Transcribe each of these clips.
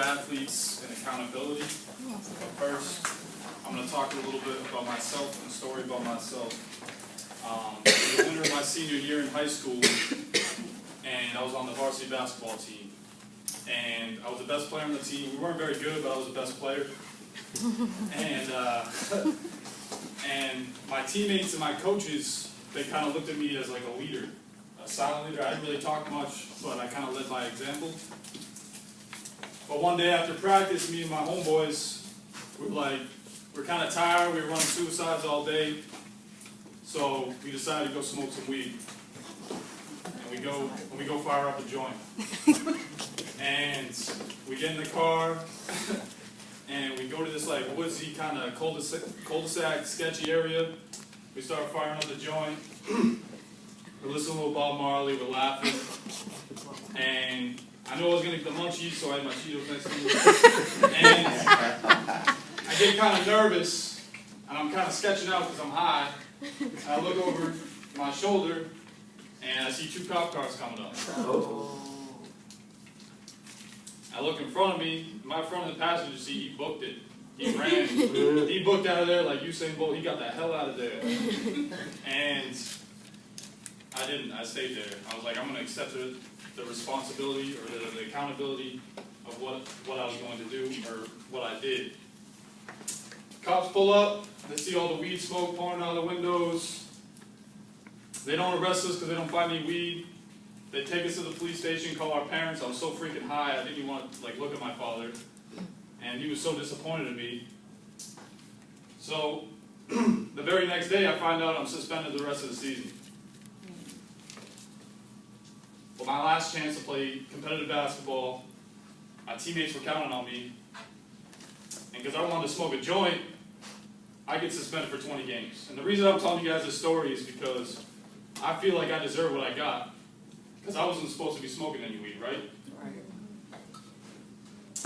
athletes and accountability. But first, I'm going to talk a little bit about myself and a story about myself. It was the winter of my senior year in high school, and I was on the varsity basketball team. And I was the best player on the team. We weren't very good, but I was the best player. And my teammates and my coaches, they kind of looked at me as like a leader, a silent leader. I didn't really talk much, but I kind of led by example. But one day after practice, me and my homeboys, we're kind of tired. We were running suicides all day. So we decided to go smoke some weed. And we go fire up a joint. And we get in the car, and we go to this like woodsy kind of cul-de-sac sketchy area. We start firing up the joint. We're listening to Bob Marley, we're laughing. And I knew I was going to get the munchies, so I had my Cheetos next to me. And I get kind of nervous, and I'm kind of sketching out because I'm high. And I look over my shoulder, and I see 2 cop cars coming up. Oh. I look in front of me, my front of the passenger seat, he booked it. He ran. He booked out of there like Usain Bolt. He got the hell out of there. And I didn't. I stayed there. I was like, I'm going to accept the responsibility or the accountability of what I was going to do or what I did. Cops pull up. They see all the weed smoke pouring out of the windows. They don't arrest us because they don't find any weed. They take us to the police station, call our parents. I was so freaking high, I didn't even want to look at my father. And he was so disappointed in me. So, the very next day, I find out I'm suspended the rest of the season. Well, my last chance to play competitive basketball, my teammates were counting on me. And because I wanted to smoke a joint, I get suspended for 20 games. And the reason I'm telling you guys this story is because I feel like I deserve what I got. Because I wasn't supposed to be smoking any weed, right? Right.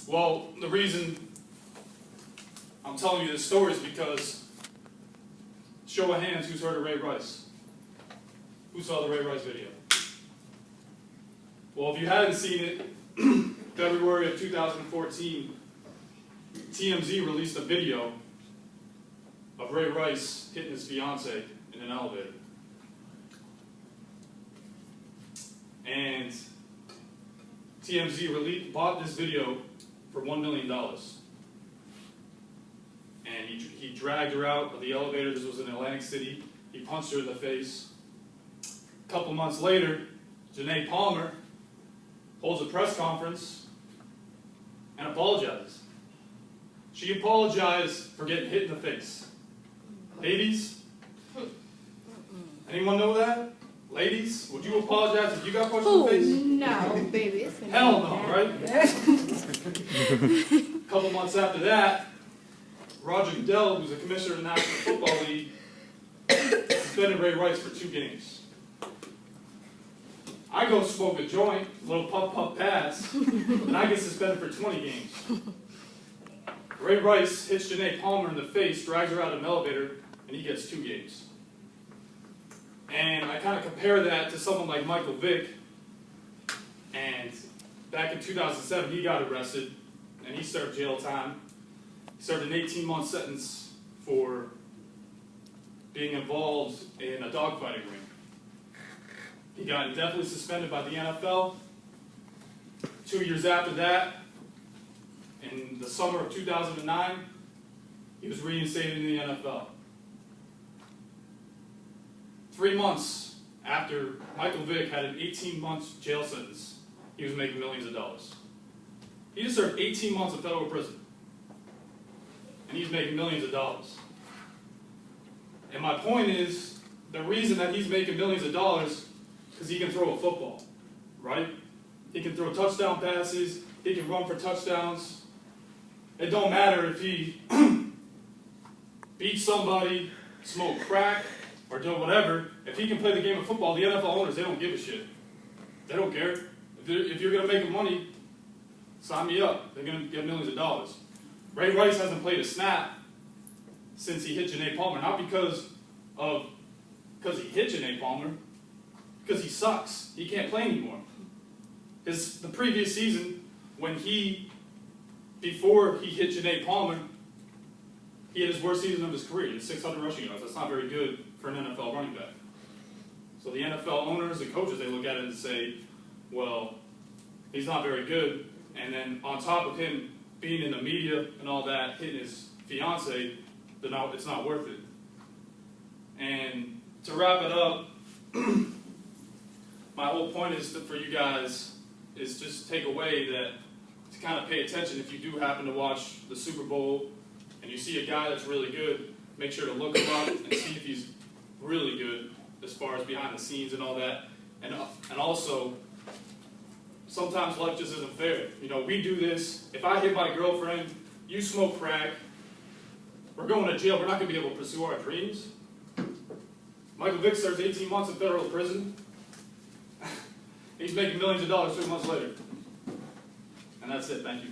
Well, the reason I'm telling you this story is because, show of hands, who's heard of Ray Rice? Who saw the Ray Rice video? Well, if you hadn't seen it, February of 2014, TMZ released a video of Ray Rice hitting his fiancée in an elevator. And TMZ bought this video for $1 million. And he dragged her out of the elevator. This was in Atlantic City. He punched her in the face. A couple months later, Janae Palmer holds a press conference and apologizes. She apologized for getting hit in the face. Ladies, anyone know that? Ladies, would you apologize if you got punched in the face? No, baby. Hell no, right? A couple months after that, Roger Goodell, who's the commissioner of the National Football League, suspended Ray Rice for 2 games. I go smoke a joint, a little puff pass, and I get suspended for 20 games. Ray Rice hits Janae Palmer in the face, drags her out of an elevator, and he gets 2 games. And I kind of compare that to someone like Michael Vick. And back in 2007, he got arrested, and he served jail time. He served an 18-month sentence for being involved in a dogfighting ring. He got indefinitely suspended by the NFL. 2 years after that, in the summer of 2009, he was reinstated in the NFL. 3 months after Michael Vick had an 18-month jail sentence, he was making millions of dollars. He just served 18 months in federal prison, and he's making millions of dollars. And my point is, the reason that he's making millions of dollars is because he can throw a football, right? He can throw touchdown passes, he can run for touchdowns. It don't matter if he beats somebody, smoke crack, or do whatever. If he can play the game of football, the NFL owners, they don't give a shit. They don't care. If you're going to make money, sign me up. They're going to get millions of dollars. Ray Rice hasn't played a snap since he hit Janae Palmer. Not because he hit Janae Palmer, because he sucks. He can't play anymore. The previous season, when he before he hit Janae Palmer, he had his worst season of his career. He had 600 rushing yards. That's not very good for an NFL running back. So the NFL owners and coaches, they look at it and say, well, he's not very good. And then on top of him being in the media and all that, hitting his fiance, it's not worth it. And to wrap it up, my whole point is for you guys is just take away that to kind of pay attention if you do happen to watch the Super Bowl and you see a guy that's really good, make sure to look him up and see if he's really good as far as behind the scenes and all that. And also, sometimes life just isn't fair. You know, we do this. If I hit my girlfriend, you smoke crack, we're going to jail. We're not going to be able to pursue our dreams. Michael Vick serves 18 months in federal prison. He's making millions of dollars 3 months later. And that's it. Thank you.